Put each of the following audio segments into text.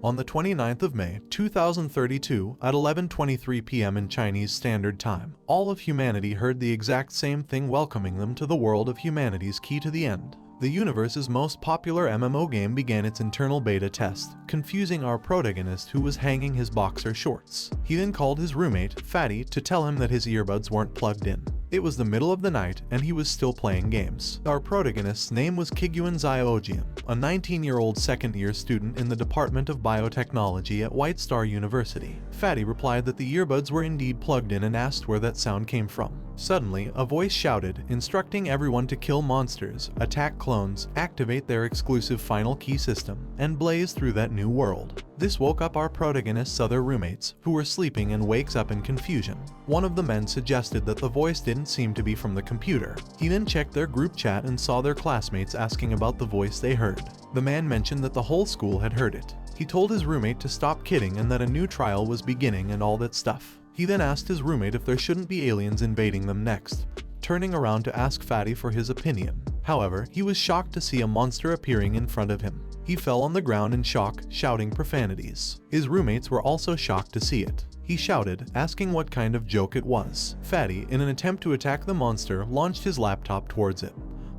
On the 29th of May, 2032, at 11:23 p.m. in Chinese Standard Time, all of humanity heard the exact same thing welcoming them to the world of humanity's key to the end. The universe's most popular MMO game began its internal beta test, confusing our protagonist who was hanging his boxer shorts. He then called his roommate, Fatty, to tell him that his earbuds weren't plugged in. It was the middle of the night, and he was still playing games. Our protagonist's name was Kiguan Ziojian, a 19-year-old second-year student in the Department of Biotechnology at White Star University. Fatty replied that the earbuds were indeed plugged in and asked where that sound came from. Suddenly, a voice shouted, instructing everyone to kill monsters, attack clones, activate their exclusive final key system, and blaze through that new world. This woke up our protagonist's other roommates, who were sleeping, and wakes up in confusion. One of the men suggested that the voice didn't seem to be from the computer. He then checked their group chat and saw their classmates asking about the voice they heard. The man mentioned that the whole school had heard it. He told his roommate to stop kidding and that a new trial was beginning and all that stuff. He then asked his roommate if there shouldn't be aliens invading them next, turning around to ask Fatty for his opinion. However, he was shocked to see a monster appearing in front of him. He fell on the ground in shock, shouting profanities. His roommates were also shocked to see it. He shouted, asking what kind of joke it was. Fatty, in an attempt to attack the monster, launched his laptop towards it,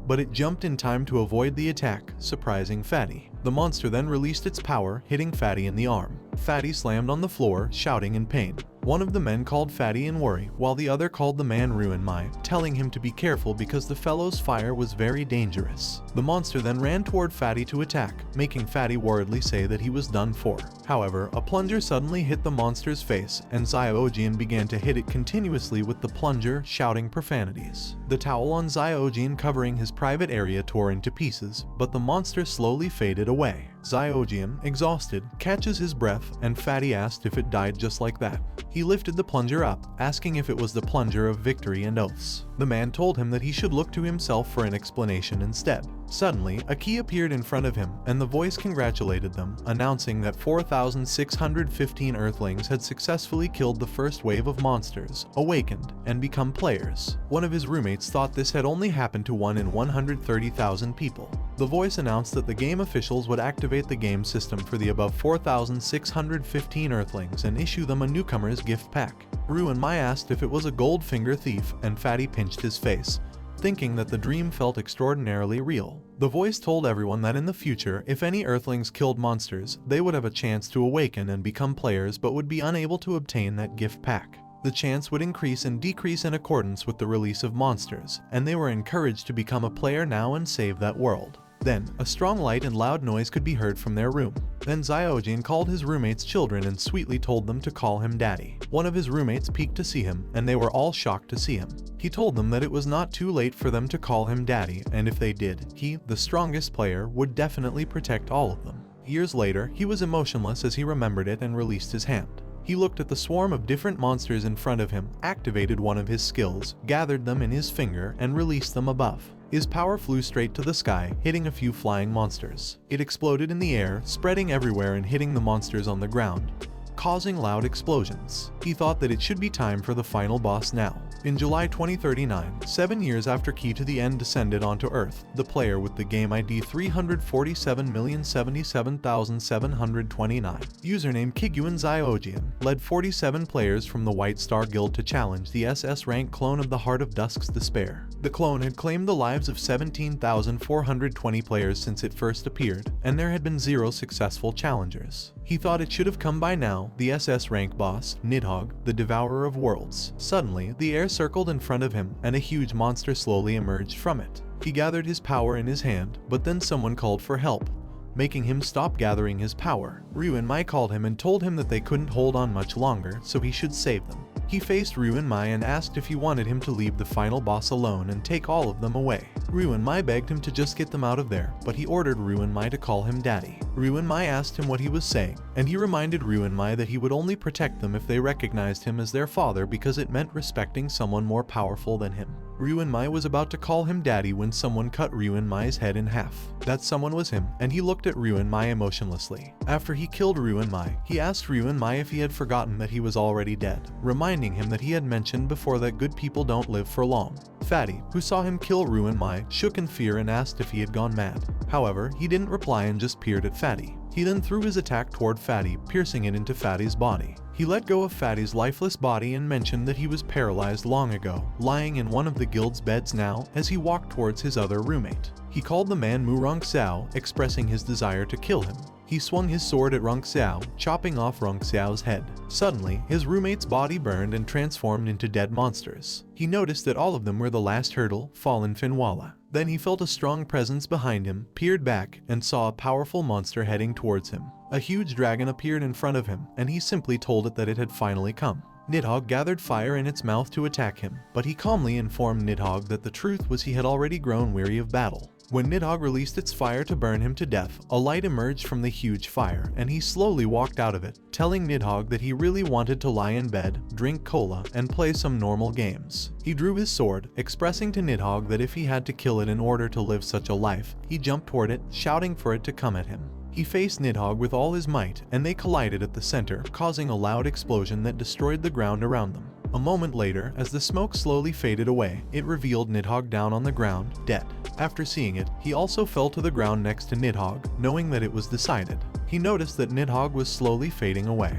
but it jumped in time to avoid the attack, surprising Fatty. The monster then released its power, hitting Fatty in the arm. Fatty slammed on the floor, shouting in pain. One of the men called Fatty in worry, while the other called the man Ruin Mai, telling him to be careful because the fellow's fire was very dangerous. The monster then ran toward Fatty to attack, making Fatty worriedly say that he was done for. However, a plunger suddenly hit the monster's face, and Ziojian began to hit it continuously with the plunger, shouting profanities. The towel on Ziojian covering his private area tore into pieces, but the monster slowly faded away. Ziojian, exhausted, catches his breath, and Fatty asked if it died just like that. He lifted the plunger up, asking if it was the plunger of victory and oaths. The man told him that he should look to himself for an explanation instead. Suddenly, a key appeared in front of him, and the voice congratulated them, announcing that 4,615 Earthlings had successfully killed the first wave of monsters, awakened, and become players. One of his roommates thought this had only happened to 1 in 130,000 people. The voice announced that the game officials would activate the game system for the above 4,615 Earthlings and issue them a newcomer's gift pack. Ruin Mai asked if it was a gold finger thief, and Fatty pinched his face, thinking that the dream felt extraordinarily real. The voice told everyone that in the future, if any Earthlings killed monsters, they would have a chance to awaken and become players but would be unable to obtain that gift pack. The chance would increase and decrease in accordance with the release of monsters, and they were encouraged to become a player now and save that world. Then, a strong light and loud noise could be heard from their room. Then Ziojian called his roommates children and sweetly told them to call him daddy. One of his roommates peeked to see him, and they were all shocked to see him. He told them that it was not too late for them to call him daddy, and if they did, he, the strongest player, would definitely protect all of them. Years later, he was emotionless as he remembered it and released his hand. He looked at the swarm of different monsters in front of him, activated one of his skills, gathered them in his finger, and released them above. His power flew straight to the sky, hitting a few flying monsters. It exploded in the air, spreading everywhere and hitting the monsters on the ground, causing loud explosions. He thought that it should be time for the final boss now. In July 2039, 7 years after Key to the End descended onto Earth, the player with the game ID 347,077,729, username Kiguan Ziojian, led 47 players from the White Star Guild to challenge the SS rank clone of the Heart of Dusk's Despair. The clone had claimed the lives of 17,420 players since it first appeared, and there had been 0 successful challengers. He thought it should have come by now. The SS rank boss, Nidhogg, the Devourer of Worlds. Suddenly, the air circled in front of him, and a huge monster slowly emerged from it. He gathered his power in his hand, but then someone called for help, making him stop gathering his power. Ruin Mai called him and told him that they couldn't hold on much longer, so he should save them. He faced Ruin Mai and asked if he wanted him to leave the final boss alone and take all of them away. Ruin Mai begged him to just get them out of there, but he ordered Ruin Mai to call him daddy. Ruin Mai asked him what he was saying, and he reminded Ruin Mai that he would only protect them if they recognized him as their father because it meant respecting someone more powerful than him. Ruin Mai was about to call him daddy when someone cut Ruin Mai's head in half. That someone was him, and he looked at Ruin Mai emotionlessly. After he killed Ruin Mai, he asked Ruin Mai if he had forgotten that he was already dead, reminding him that he had mentioned before that good people don't live for long. Fatty, who saw him kill Ruin Mai, shook in fear and asked if he had gone mad. However, he didn't reply and just peered at Fatty. He then threw his attack toward Fatty, piercing it into Fatty's body. He let go of Fatty's lifeless body and mentioned that he was paralyzed long ago, lying in one of the guild's beds now as he walked towards his other roommate. He called the man Mu Rong Xiao, expressing his desire to kill him. He swung his sword at Rong Xiao, chopping off Rong Xiao's head. Suddenly, his roommate's body burned and transformed into dead monsters. He noticed that all of them were the last hurdle, fallen Finwala. Then he felt a strong presence behind him, peered back, and saw a powerful monster heading towards him. A huge dragon appeared in front of him, and he simply told it that it had finally come. Nidhogg gathered fire in its mouth to attack him, but he calmly informed Nidhogg that the truth was he had already grown weary of battle. When Nidhogg released its fire to burn him to death, a light emerged from the huge fire, and he slowly walked out of it, telling Nidhogg that he really wanted to lie in bed, drink cola, and play some normal games. He drew his sword, expressing to Nidhogg that if he had to kill it in order to live such a life, he jumped toward it, shouting for it to come at him. He faced Nidhogg with all his might, and they collided at the center, causing a loud explosion that destroyed the ground around them. A moment later, as the smoke slowly faded away, it revealed Nidhogg down on the ground, dead. After seeing it, he also fell to the ground next to Nidhogg, knowing that it was decided. He noticed that Nidhogg was slowly fading away.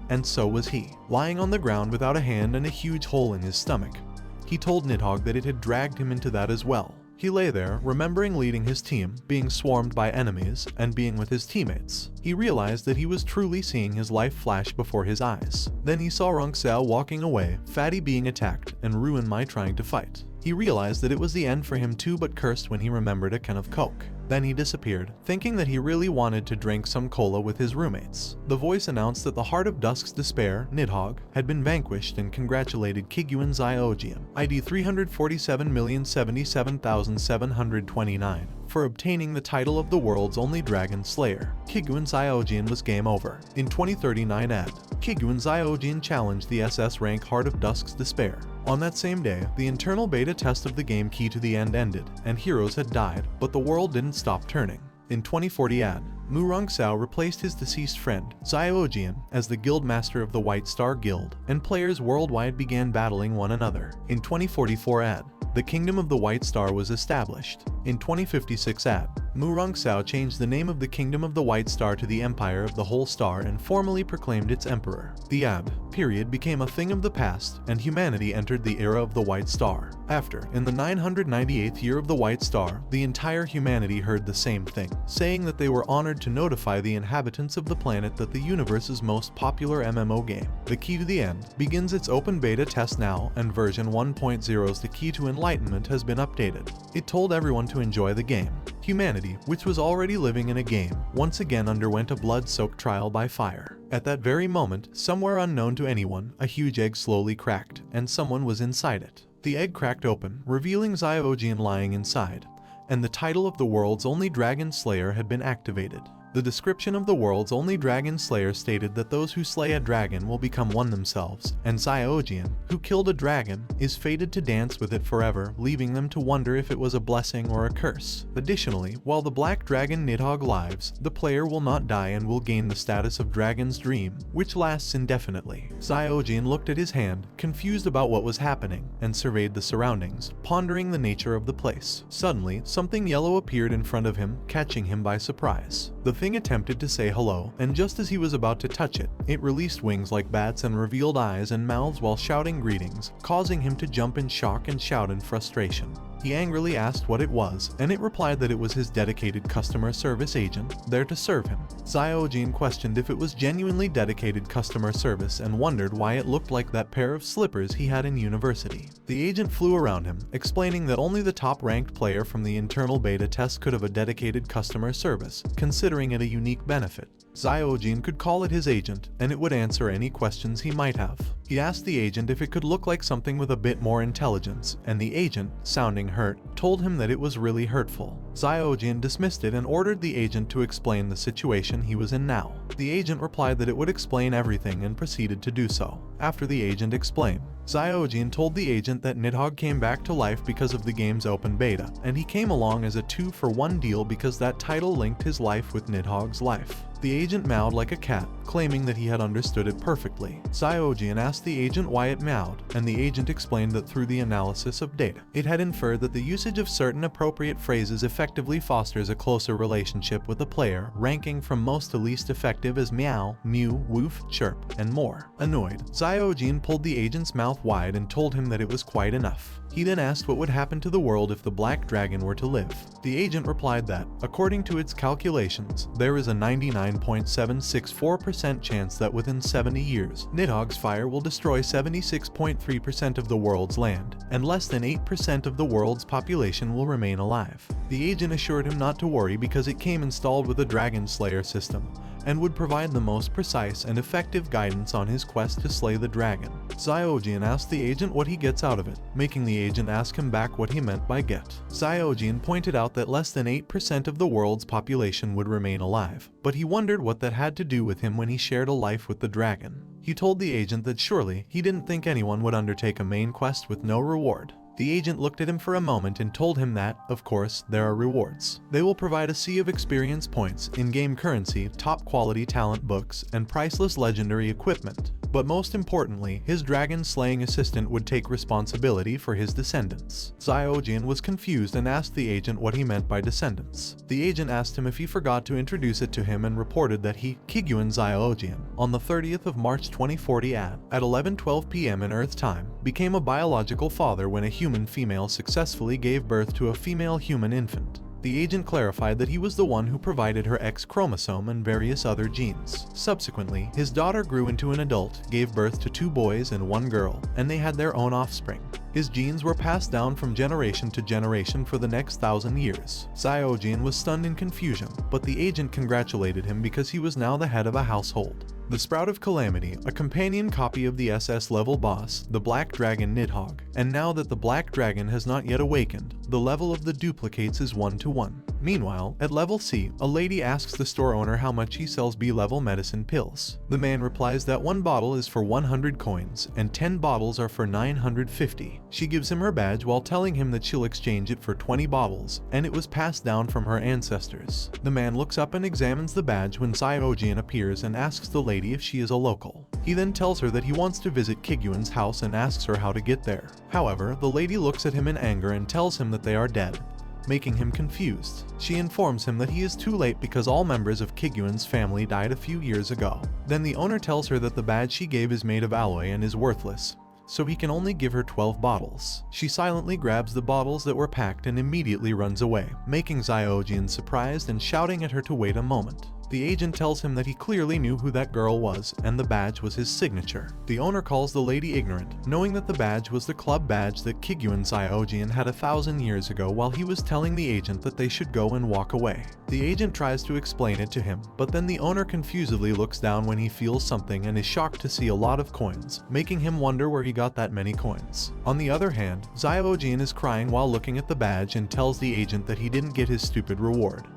And so was he, lying on the ground without a hand and a huge hole in his stomach. He told Nidhogg that it had dragged him into that as well. He lay there, remembering leading his team, being swarmed by enemies, and being with his teammates. He realized that he was truly seeing his life flash before his eyes. Then he saw Rong Xiao walking away, Fatty being attacked, and Ruin Mai trying to fight. He realized that it was the end for him too, but cursed when he remembered a can of Coke. Then he disappeared, thinking that he really wanted to drink some cola with his roommates. The voice announced that the Heart of Dusk's despair, Nidhogg, had been vanquished and congratulated Kiguan Ziojian, ID 347,077,729, for obtaining the title of the world's only dragon slayer. Kiguan Ziojian was game over. In 2039 ad, Kiguan Ziojian challenged the SS rank Heart of Dusk's despair. On that same day, the internal beta test of the game Key to the End ended, and heroes had died, but the world didn't stop turning. In 2040 ad, Mu Rong Xiao replaced his deceased friend, Ziojian, as the guild master of the White Star Guild, and players worldwide began battling one another. In 2044 ad, the Kingdom of the White Star was established. In 2056 ad, Mu Rong Xiao changed the name of the Kingdom of the White Star to the Empire of the Whole Star and formally proclaimed its emperor. The ab period became a thing of the past, and humanity entered the era of the White Star. After, in the 998th year of the White Star, the entire humanity heard the same thing, saying that they were honored to notify the inhabitants of the planet that the universe's most popular MMO game, The Key to the End, begins its open beta test now, and version 1.0's The Key to Enlightenment has been updated. It told everyone to enjoy the game. Humanity, which was already living in a game, once again underwent a blood-soaked trial by fire. At that very moment, somewhere unknown to anyone, a huge egg slowly cracked, and someone was inside it. The egg cracked open, revealing Ziojian lying inside, and the title of the world's only dragon slayer had been activated. The description of the world's only dragon slayer stated that those who slay a dragon will become one themselves, and Ziojian, who killed a dragon, is fated to dance with it forever, leaving them to wonder if it was a blessing or a curse. Additionally, while the black dragon Nidhogg lives, the player will not die and will gain the status of Dragon's Dream, which lasts indefinitely. Ziojian looked at his hand, confused about what was happening, and surveyed the surroundings, pondering the nature of the place. Suddenly, something yellow appeared in front of him, catching him by surprise. The thing attempted to say hello, and just as he was about to touch it, it released wings like bats and revealed eyes and mouths while shouting greetings, causing him to jump in shock and shout in frustration. He angrily asked what it was, and it replied that it was his dedicated customer service agent, there to serve him. Ziojian questioned if it was genuinely dedicated customer service and wondered why it looked like that pair of slippers he had in university. The agent flew around him, explaining that only the top-ranked player from the internal beta test could have a dedicated customer service, considering it a unique benefit. Ziojian could call it his agent, and it would answer any questions he might have. He asked the agent if it could look like something with a bit more intelligence, and the agent, sounding hurt, told him that it was really hurtful. Ziojian dismissed it and ordered the agent to explain the situation he was in now. The agent replied that it would explain everything and proceeded to do so. After the agent explained, Ziojian told the agent that Nidhogg came back to life because of the game's open beta, and he came along as a 2-for-1 deal because that title linked his life with Nidhogg's life. The agent meowed like a cat, claiming that he had understood it perfectly. Xiaojian asked the agent why it meowed, and the agent explained that through the analysis of data, it had inferred that the usage of certain appropriate phrases effectively fosters a closer relationship with the player, ranking from most to least effective as meow, mew, woof, chirp, and more. Annoyed, Xiaojian pulled the agent's mouth wide and told him that it was quite enough. He then asked what would happen to the world if the black dragon were to live. The agent replied that, according to its calculations, there is a 99.764% chance that within 70 years, Nidhogg's fire will destroy 76.3% of the world's land, and less than 8% of the world's population will remain alive. The agent assured him not to worry because it came installed with a Dragon Slayer system, and would provide the most precise and effective guidance on his quest to slay the dragon. Xiaojian asked the agent what he gets out of it, making the agent ask him back what he meant by get. Xiaojian pointed out that less than 8% of the world's population would remain alive, but he wondered what that had to do with him when he shared a life with the dragon. He told the agent that surely he didn't think anyone would undertake a main quest with no reward. The agent looked at him for a moment and told him that, of course, there are rewards. They will provide a sea of experience points, in-game currency, top-quality talent books, and priceless legendary equipment. But most importantly, his dragon-slaying assistant would take responsibility for his descendants. Xiaojian was confused and asked the agent what he meant by descendants. The agent asked him if he forgot to introduce it to him and reported that he, Kiguan Xiaojian, on the 30th of March 2040 at 11:12 p.m. in Earth time, became a biological father when a human female successfully gave birth to a female human infant. The agent clarified that he was the one who provided her X chromosome and various other genes. Subsequently, his daughter grew into an adult, gave birth to 2 boys and 1 girl, and they had their own offspring. His genes were passed down from generation to generation for the next 1,000 years. Xiaojian was stunned in confusion, but the agent congratulated him because he was now the head of a household. The Sprout of Calamity, a companion copy of the SS-level boss, the Black Dragon Nidhogg, and now that the Black Dragon has not yet awakened, the level of the duplicates is 1-to-1. Meanwhile, at level C, a lady asks the store owner how much he sells B-level medicine pills. The man replies that 1 bottle is for 100 coins, and 10 bottles are for 950. She gives him her badge while telling him that she'll exchange it for 20 bottles, and it was passed down from her ancestors. The man looks up and examines the badge when Xiaojian appears and asks the lady if she is a local. He then tells her that he wants to visit Kiguan's house and asks her how to get there. However, the lady looks at him in anger and tells him that they are dead, making him confused. She informs him that he is too late because all members of Kiguan's family died a few years ago. Then the owner tells her that the badge she gave is made of alloy and is worthless, so he can only give her 12 bottles. She silently grabs the bottles that were packed and immediately runs away, making Xiaojian surprised and shouting at her to wait a moment. The agent tells him that he clearly knew who that girl was, and the badge was his signature. The owner calls the lady ignorant, knowing that the badge was the club badge that Kiguan Xiaojian had 1,000 years ago while he was telling the agent that they should go and walk away. The agent tries to explain it to him, but then the owner confusedly looks down when he feels something and is shocked to see a lot of coins, making him wonder where he got that many coins. On the other hand, Xiaojian is crying while looking at the badge and tells the agent that he didn't get his stupid reward,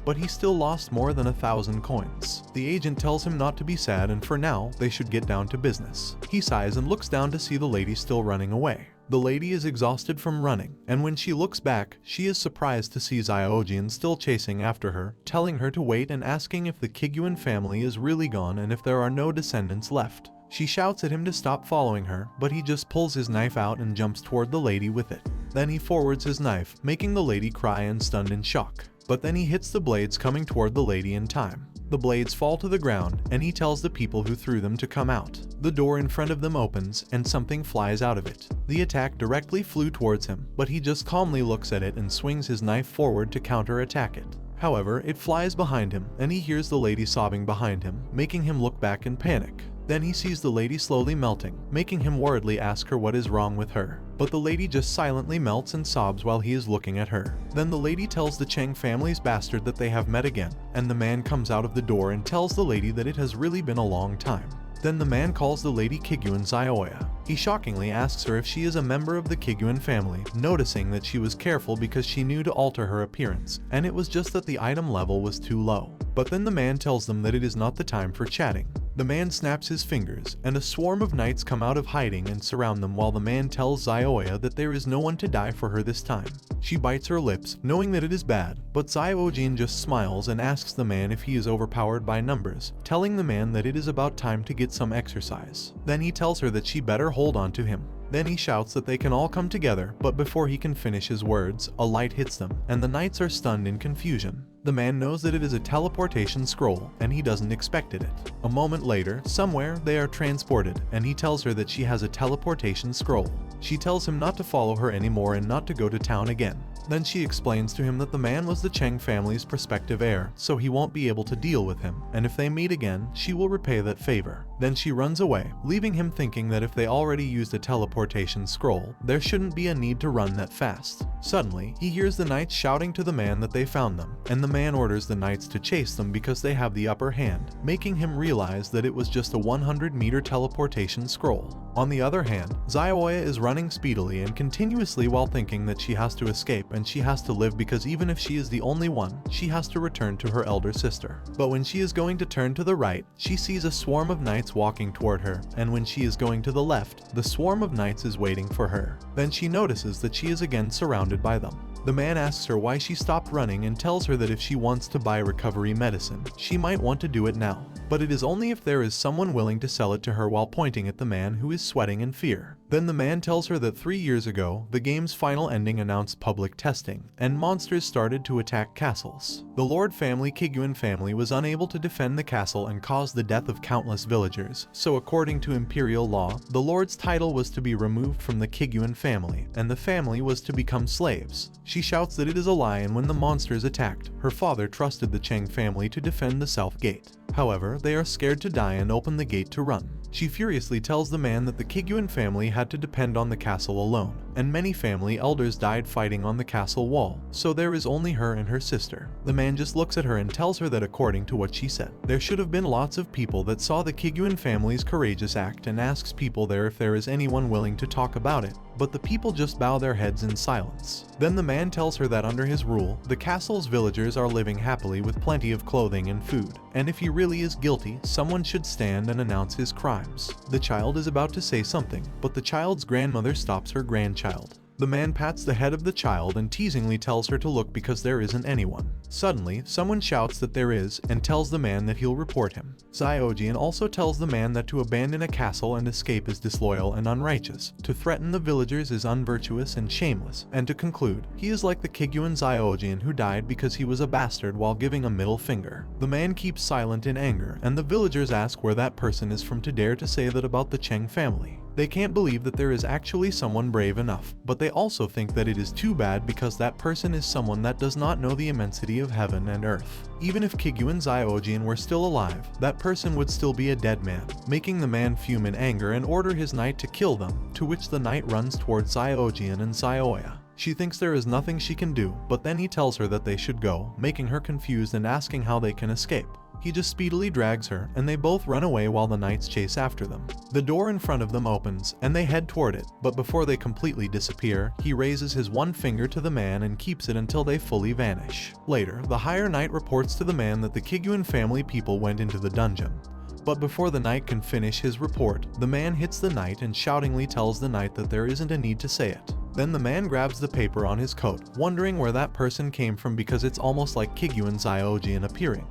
but he still lost more than 1,000 coins. The agent tells him not to be sad and for now, they should get down to business. He sighs and looks down to see the lady still running away. The lady is exhausted from running, and when she looks back, she is surprised to see Xiaojian still chasing after her, telling her to wait and asking if the Kiguan family is really gone and if there are no descendants left. She shouts at him to stop following her, but he just pulls his knife out and jumps toward the lady with it. Then he forwards his knife, making the lady cry and stunned in shock. But then he hits the blades coming toward the lady in time. The blades fall to the ground, and he tells the people who threw them to come out. The door in front of them opens, and something flies out of it. The attack directly flew towards him, but he just calmly looks at it and swings his knife forward to counter-attack it. However, it flies behind him, and he hears the lady sobbing behind him, making him look back in panic. Then he sees the lady slowly melting, making him worriedly ask her what is wrong with her. But the lady just silently melts and sobs while he is looking at her. Then the lady tells the Cheng family's bastard that they have met again, and the man comes out of the door and tells the lady that it has really been a long time. Then the man calls the lady Kiguan Xiaoya. He shockingly asks her if she is a member of the Kiguan family, noticing that she was careful because she knew to alter her appearance, and it was just that the item level was too low. But then the man tells them that it is not the time for chatting. The man snaps his fingers, and a swarm of knights come out of hiding and surround them while the man tells Zioya that there is no one to die for her this time. She bites her lips, knowing that it is bad, but Xiaojin just smiles and asks the man if he is overpowered by numbers, telling the man that it is about time to get some exercise. Then he tells her that she better hold on to him. Then he shouts that they can all come together, but before he can finish his words, a light hits them, and the knights are stunned in confusion. The man knows that it is a teleportation scroll, and he doesn't expect it. A moment later, somewhere, they are transported, and he tells her that she has a teleportation scroll. She tells him not to follow her anymore and not to go to town again. Then she explains to him that the man was the Cheng family's prospective heir, so he won't be able to deal with him, and if they meet again, she will repay that favor. Then she runs away, leaving him thinking that if they already used a teleportation scroll, there shouldn't be a need to run that fast. Suddenly, he hears the knights shouting to the man that they found them, and the man orders the knights to chase them because they have the upper hand, making him realize that it was just a 100-meter teleportation scroll. On the other hand, Zioya is running speedily and continuously while thinking that she has to escape and she has to live because even if she is the only one, she has to return to her elder sister. But when she is going to turn to the right, she sees a swarm of knights walking toward her, and when she is going to the left, the swarm of knights is waiting for her. Then she notices that she is again surrounded by them. The man asks her why she stopped running and tells her that if she wants to buy recovery medicine, she might want to do it now. But it is only if there is someone willing to sell it to her while pointing at the man who is sweating in fear. Then the man tells her that 3 years ago, the game's final ending announced public testing, and monsters started to attack castles. The Lord family Kiguan family was unable to defend the castle and caused the death of countless villagers, so according to imperial law, the Lord's title was to be removed from the Kiguan family, and the family was to become slaves. She shouts that it is a lie, and when the monsters attacked, her father trusted the Cheng family to defend the south gate. However, they are scared to die and open the gate to run. She furiously tells the man that the Kiguan family had to depend on the castle alone, and many family elders died fighting on the castle wall, so there is only her and her sister. The man just looks at her and tells her that according to what she said, there should have been lots of people that saw the Kiguan family's courageous act and asks people there if there is anyone willing to talk about it, but the people just bow their heads in silence. Then the man tells her that under his rule, the castle's villagers are living happily with plenty of clothing and food, and if he really is guilty, someone should stand and announce his crimes. The child is about to say something, but the child's grandmother stops her grandchild. The man pats the head of the child and teasingly tells her to look because there isn't anyone. Suddenly, someone shouts that there is and tells the man that he'll report him. Xiaojin also tells the man that to abandon a castle and escape is disloyal and unrighteous, to threaten the villagers is unvirtuous and shameless, and to conclude, he is like the Kiguan Xiaojin who died because he was a bastard while giving a middle finger. The man keeps silent in anger, and the villagers ask where that person is from to dare to say that about the Cheng family. They can't believe that there is actually someone brave enough, but they also think that it is too bad because that person is someone that does not know the immensity of heaven and earth. Even if Kiguan Xiaojin were still alive, that person would still be a dead man, making the man fume in anger and order his knight to kill them, to which the knight runs towards Xiaojin and Xiaoya. She thinks there is nothing she can do, but then he tells her that they should go, making her confused and asking how they can escape. He just speedily drags her, and they both run away while the knights chase after them. The door in front of them opens, and they head toward it, but before they completely disappear, he raises his one finger to the man and keeps it until they fully vanish. Later, the higher knight reports to the man that the Kiguan family people went into the dungeon. But before the knight can finish his report, the man hits the knight and shoutingly tells the knight that there isn't a need to say it. Then the man grabs the paper on his coat, wondering where that person came from because it's almost like Kiguan Xiaojin appearing.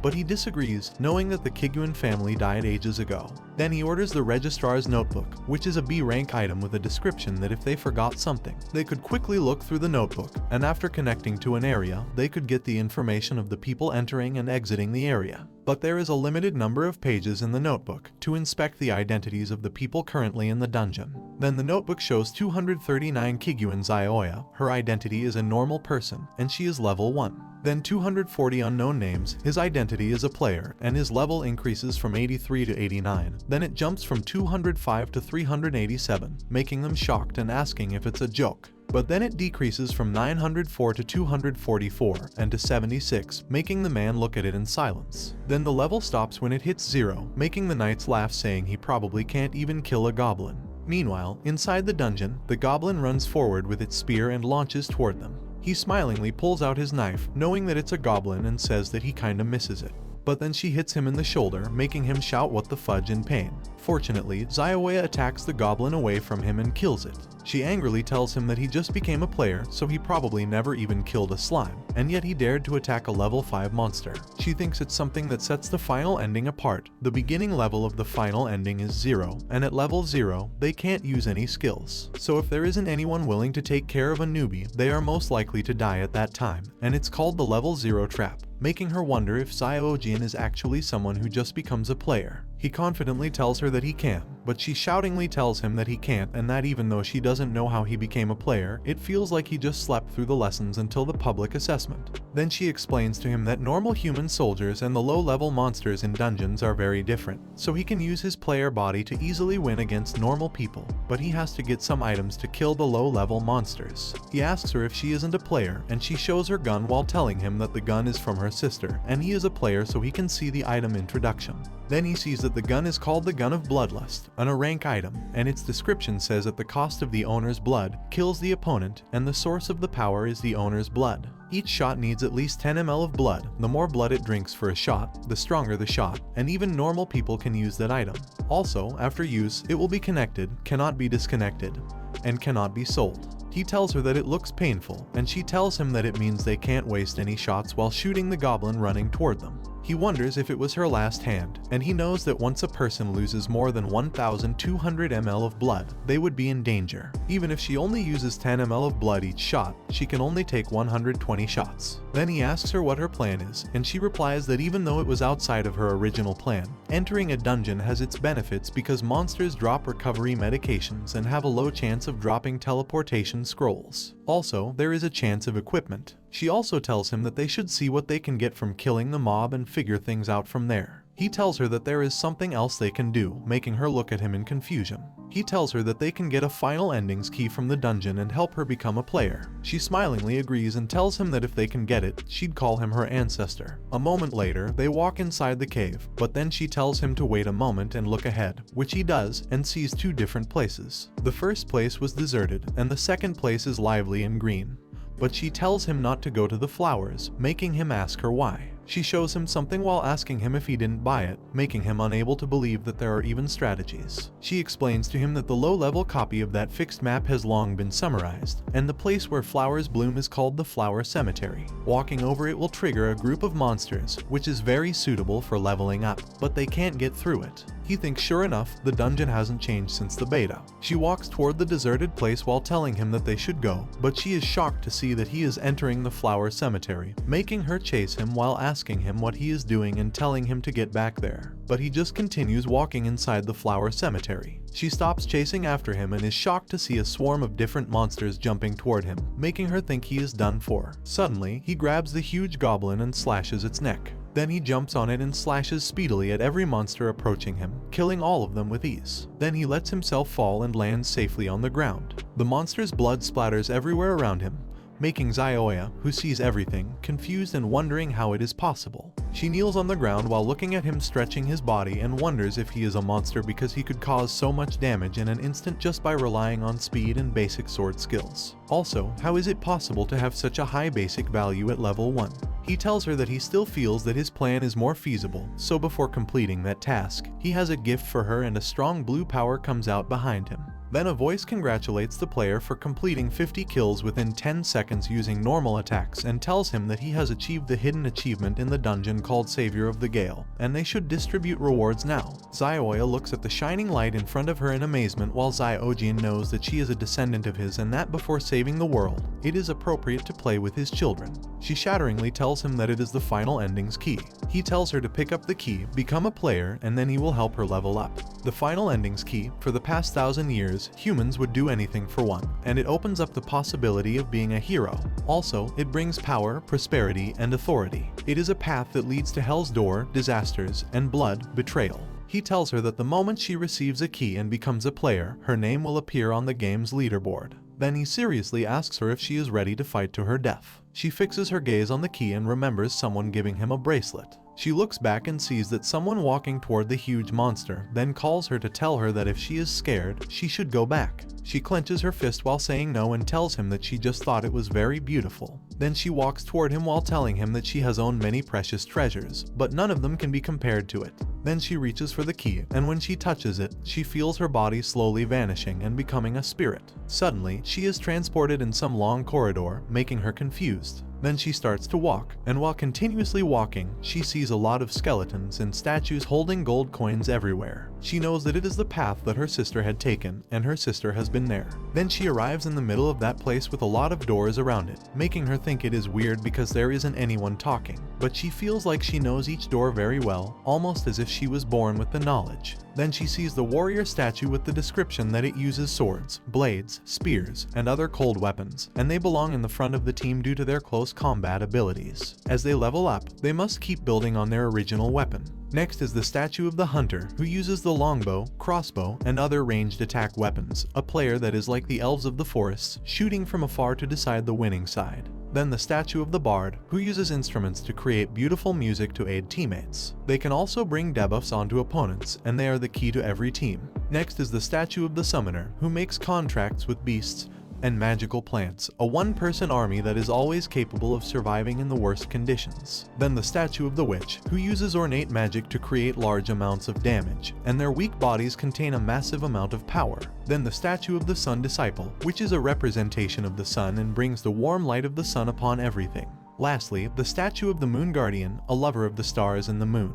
But he disagrees, knowing that the Kiguan family died ages ago. Then he orders the registrar's notebook, which is a B-rank item with a description that if they forgot something, they could quickly look through the notebook, and after connecting to an area, they could get the information of the people entering and exiting the area. But there is a limited number of pages in the notebook to inspect the identities of the people currently in the dungeon. Then the notebook shows 239 Kiguan Xiaoya, her identity is a normal person, and she is level 1. Then 240 unknown names, his identity is a player, and his level increases from 83 to 89. Then it jumps from 205 to 387, making them shocked and asking if it's a joke. But then it decreases from 904 to 244 and to 76, making the man look at it in silence. Then the level stops when it hits 0, making the knights laugh, saying he probably can't even kill a goblin. Meanwhile, inside the dungeon, the goblin runs forward with its spear and launches toward them. He smilingly pulls out his knife, knowing that it's a goblin, and says that he kinda misses it. but then she hits him in the shoulder, making him shout what the fudge in pain. Fortunately, Zioya attacks the goblin away from him and kills it. She angrily tells him that he just became a player, so he probably never even killed a slime, and yet he dared to attack a level 5 monster. She thinks it's something that sets the final ending apart. The beginning level of the final ending is 0, and at level 0, they can't use any skills. So if there isn't anyone willing to take care of a newbie, they are most likely to die at that time, and it's called the level 0 trap, making her wonder if Zioya is actually someone who just becomes a player. He confidently tells her that he can, but she shoutingly tells him that he can't, and that even though she doesn't know how he became a player, it feels like he just slept through the lessons until the public assessment. Then she explains to him that normal human soldiers and the low-level monsters in dungeons are very different, so he can use his player body to easily win against normal people, but he has to get some items to kill the low-level monsters. He asks her if she isn't a player, and she shows her gun while telling him that the gun is from her sister, and he is a player so he can see the item introduction. Then he sees that the gun is called the Gun of Bloodlust, an rank item, and its description says that the cost of the owner's blood kills the opponent, and the source of the power is the owner's blood. Each shot needs at least 10 ml of blood. The more blood it drinks for a shot, the stronger the shot, and even normal people can use that item. Also, after use, it will be connected, cannot be disconnected, and cannot be sold. He tells her that it looks painful, and she tells him that it means they can't waste any shots while shooting the goblin running toward them. He wonders if it was her last hand, and he knows that once a person loses more than 1,200 ml of blood, they would be in danger. Even if she only uses 10 ml of blood each shot, she can only take 120 shots. Then he asks her what her plan is, and she replies that even though it was outside of her original plan, entering a dungeon has its benefits because monsters drop recovery medications and have a low chance of dropping teleportation scrolls. Also, there is a chance of equipment. She also tells him that they should see what they can get from killing the mob and figure things out from there. He tells her that there is something else they can do, making her look at him in confusion. He tells her that they can get a final endings key from the dungeon and help her become a player. She smilingly agrees and tells him that if they can get it, she'd call him her ancestor. A moment later, they walk inside the cave, but then she tells him to wait a moment and look ahead, which he does, and sees two different places. The first place was deserted, and the second place is lively and green. But she tells him not to go to the flowers, making him ask her why. She shows him something while asking him if he didn't buy it, making him unable to believe that there are even strategies. She explains to him that the low-level copy of that fixed map has long been summarized, and the place where flowers bloom is called the Flower Cemetery. Walking over it will trigger a group of monsters, which is very suitable for leveling up, but they can't get through it. He thinks sure enough, the dungeon hasn't changed since the beta. She walks toward the deserted place while telling him that they should go, but she is shocked to see that he is entering the Flower Cemetery, making her chase him while asking him what he is doing and telling him to get back there. But he just continues walking inside the Flower Cemetery. She stops chasing after him and is shocked to see a swarm of different monsters jumping toward him, making her think he is done for. Suddenly, he grabs the huge goblin and slashes its neck. Then he jumps on it and slashes speedily at every monster approaching him, killing all of them with ease. Then he lets himself fall and lands safely on the ground. The monster's blood splatters everywhere around him, making Zioya, who sees everything, confused and wondering how it is possible. She kneels on the ground while looking at him stretching his body and wonders if he is a monster because he could cause so much damage in an instant just by relying on speed and basic sword skills. Also, how is it possible to have such a high basic value at level 1? He tells her that he still feels that his plan is more feasible, so before completing that task, he has a gift for her and a strong blue power comes out behind him. Then a voice congratulates the player for completing 50 kills within 10 seconds using normal attacks and tells him that he has achieved the hidden achievement in the dungeon called Savior of the Gale, and they should distribute rewards now. Zioya looks at the shining light in front of her in amazement while Zioya knows that she is a descendant of his and that before saving the world, it is appropriate to play with his children. She shatteringly tells him that it is the final endings key. He tells her to pick up the key, become a player, and then he will help her level up. The final endings key, for the past 1,000 years, humans would do anything for one, and it opens up the possibility of being a hero. Also, it brings power, prosperity, and authority. It is a path that leads to Hell's Door, disasters, and blood, betrayal. He tells her that the moment she receives a key and becomes a player, her name will appear on the game's leaderboard. Then he seriously asks her if she is ready to fight to her death. She fixes her gaze on the key and remembers someone giving him a bracelet. She looks back and sees that someone walking toward the huge monster, then calls her to tell her that if she is scared, she should go back. She clenches her fist while saying no and tells him that she just thought it was very beautiful. Then she walks toward him while telling him that she has owned many precious treasures, but none of them can be compared to it. Then she reaches for the key, and when she touches it, she feels her body slowly vanishing and becoming a spirit. Suddenly, she is transported in some long corridor, making her confused. Then she starts to walk, and while continuously walking, she sees a lot of skeletons and statues holding gold coins everywhere. She knows that it is the path that her sister had taken, and her sister has been there. Then she arrives in the middle of that place with a lot of doors around it, making her think it is weird because there isn't anyone talking. But she feels like she knows each door very well, almost as if she was born with the knowledge. Then she sees the warrior statue with the description that it uses swords, blades, spears, and other cold weapons, and they belong in the front of the team due to their close combat abilities. As they level up, they must keep building on their original weapon. Next is the statue of the hunter, who uses the longbow, crossbow, and other ranged attack weapons, a player that is like the elves of the forests, shooting from afar to decide the winning side. Then the statue of the bard, who uses instruments to create beautiful music to aid teammates. They can also bring debuffs onto opponents, and they are the key to every team. Next is the statue of the summoner, who makes contracts with beasts and magical plants, a one-person army that is always capable of surviving in the worst conditions. Then the statue of the witch, who uses ornate magic to create large amounts of damage, and their weak bodies contain a massive amount of power. Then the statue of the sun disciple, which is a representation of the sun and brings the warm light of the sun upon everything. Lastly, the statue of the moon guardian, a lover of the stars and the moon,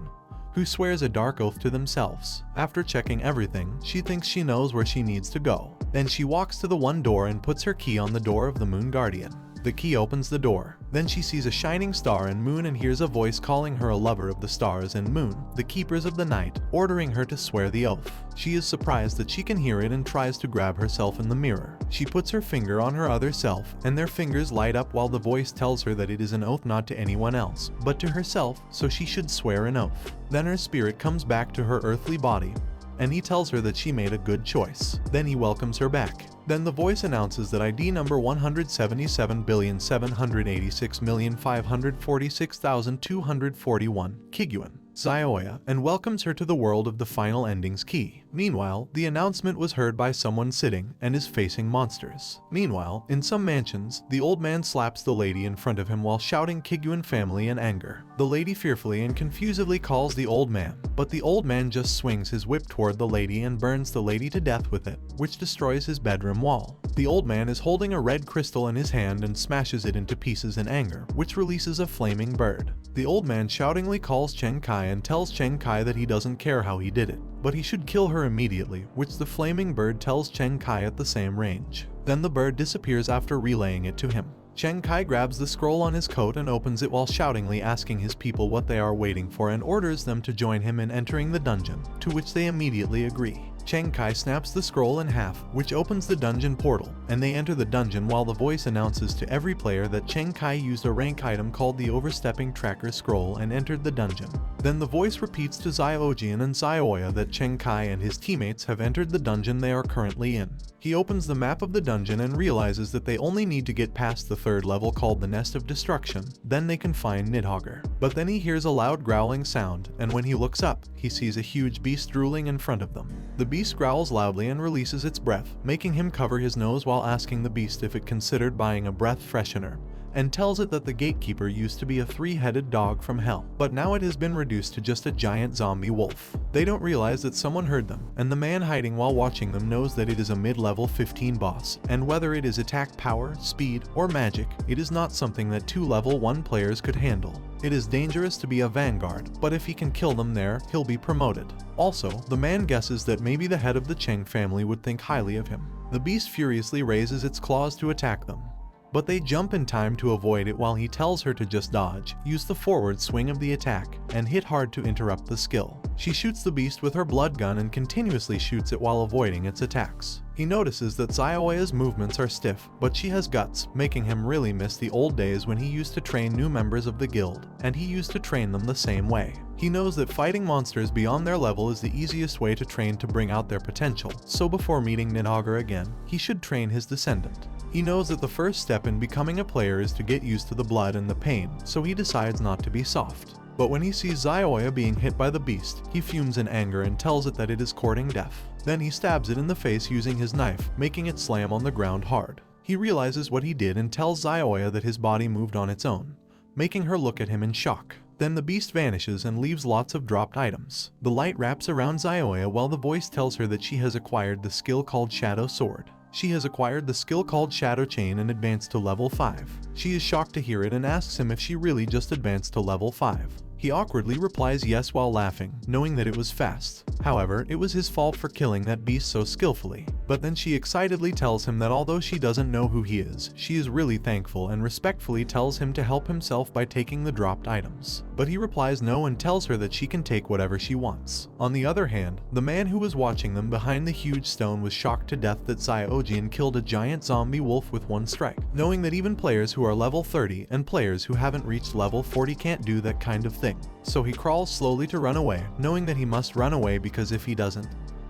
who swears a dark oath to themselves. After checking everything, she thinks she knows where she needs to go. Then she walks to the one door and puts her key on the door of the moon guardian. The key opens the door. Then she sees a shining star and moon and hears a voice calling her a lover of the stars and moon, the keepers of the night, ordering her to swear the oath. She is surprised that she can hear it and tries to grab herself in the mirror. She puts her finger on her other self, and their fingers light up while the voice tells her that it is an oath not to anyone else, but to herself, so she should swear an oath. Then her spirit comes back to her earthly body, and he tells her that she made a good choice. Then he welcomes her back. Then the voice announces that ID number 177,786,546,241, Kiguan, Zioya, and welcomes her to the world of the final endings key. Meanwhile, the announcement was heard by someone sitting and is facing monsters. Meanwhile, in some mansions, the old man slaps the lady in front of him while shouting Kiguan family in anger. The lady fearfully and confusedly calls the old man, but the old man just swings his whip toward the lady and burns the lady to death with it, which destroys his bedroom wall. The old man is holding a red crystal in his hand and smashes it into pieces in anger, which releases a flaming bird. The old man shoutingly calls Chen Kai and tells Chen Kai that he doesn't care how he did it, but he should kill her immediately, which the flaming bird tells Chen Kai at the same range. Then the bird disappears after relaying it to him. Chen Kai grabs the scroll on his coat and opens it while shoutingly asking his people what they are waiting for and orders them to join him in entering the dungeon, to which they immediately agree. Chen Kai snaps the scroll in half, which opens the dungeon portal, and they enter the dungeon while the voice announces to every player that Chen Kai used a rank item called the Overstepping Tracker Scroll and entered the dungeon. Then the voice repeats to Ziojian and Zioya that Chen Kai and his teammates have entered the dungeon they are currently in. He opens the map of the dungeon and realizes that they only need to get past the third level called the Nest of Destruction, then they can find Nidhogger. But then he hears a loud growling sound, and when he looks up, he sees a huge beast drooling in front of them. The beast growls loudly and releases its breath, making him cover his nose while asking the beast if it considered buying a breath freshener, and tells it that the gatekeeper used to be a three-headed dog from hell, but now it has been reduced to just a giant zombie wolf. They don't realize that someone heard them, and the man hiding while watching them knows that it is a mid-level 15 boss, and whether it is attack power, speed, or magic, it is not something that 2 level 1 players could handle. It is dangerous to be a vanguard, but if he can kill them there, he'll be promoted. Also, the man guesses that maybe the head of the Cheng family would think highly of him. The beast furiously raises its claws to attack them, but they jump in time to avoid it while he tells her to just dodge, use the forward swing of the attack, and hit hard to interrupt the skill. She shoots the beast with her blood gun and continuously shoots it while avoiding its attacks. He notices that Zioya's movements are stiff, but she has guts, making him really miss the old days when he used to train new members of the guild, and he used to train them the same way. He knows that fighting monsters beyond their level is the easiest way to train to bring out their potential, so before meeting Nidhogger again, he should train his descendant. He knows that the first step in becoming a player is to get used to the blood and the pain, so he decides not to be soft. But when he sees Zioya being hit by the beast, he fumes in anger and tells it that it is courting death. Then he stabs it in the face using his knife, making it slam on the ground hard. He realizes what he did and tells Zioya that his body moved on its own, making her look at him in shock. Then the beast vanishes and leaves lots of dropped items. The light wraps around Zioya while the voice tells her that she has acquired the skill called Shadow Sword. She has acquired the skill called Shadow Chain and advanced to level 5. She is shocked to hear it and asks him if she really just advanced to level 5. He awkwardly replies yes while laughing, knowing that it was fast. However, it was his fault for killing that beast so skillfully. But then she excitedly tells him that although she doesn't know who he is, she is really thankful and respectfully tells him to help himself by taking the dropped items. But he replies no and tells her that she can take whatever she wants. On the other hand, the man who was watching them behind the huge stone was shocked to death that Ziojian killed a giant zombie wolf with one strike, knowing that even players who are level 30 and players who haven't reached level 40 can't do that kind of thing. So he crawls slowly to run away, knowing that he must run away because if he doesn't,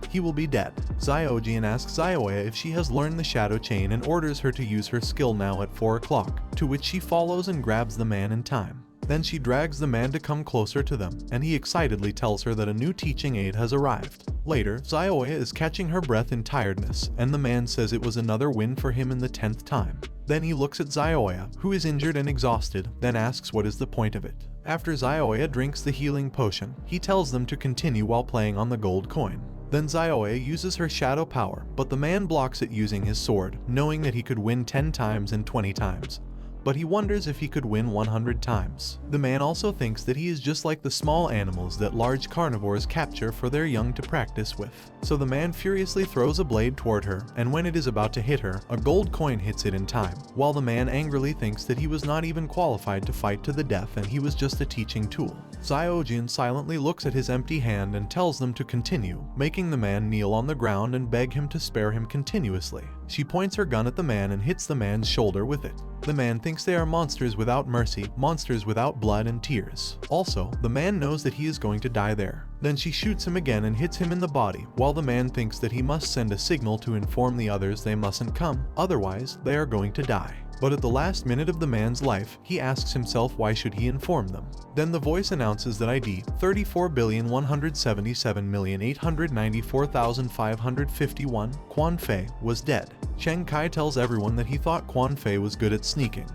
he will be dead. Ziojian asks Zioya if she has learned the Shadow Chain and orders her to use her skill now at 4 o'clock, to which she follows and grabs the man in time. Then she drags the man to come closer to them, and he excitedly tells her that a new teaching aid has arrived. Later, Zioya is catching her breath in tiredness, and the man says it was another win for him in the 10th time. Then he looks at Zioya, who is injured and exhausted, then asks what is the point of it. After Zioya drinks the healing potion, he tells them to continue while playing on the gold coin. Then Zioya uses her shadow power, but the man blocks it using his sword, knowing that he could win 10 times and 20 times. But he wonders if he could win 100 times. The man also thinks that he is just like the small animals that large carnivores capture for their young to practice with. So the man furiously throws a blade toward her, and when it is about to hit her, a gold coin hits it in time, while the man angrily thinks that he was not even qualified to fight to the death and he was just a teaching tool. Ziojian silently looks at his empty hand and tells them to continue, making the man kneel on the ground and beg him to spare him continuously. She points her gun at the man and hits the man's shoulder with it. The man thinks they are monsters without mercy, monsters without blood and tears. Also, the man knows that he is going to die there. Then she shoots him again and hits him in the body, while the man thinks that he must send a signal to inform the others they mustn't come, otherwise they are going to die. But at the last minute of the man's life, he asks himself why should he inform them. Then the voice announces that ID 34,177,894,551 Quan Fei was dead. Cheng Kai tells everyone that he thought Quan Fei was good at sneaking,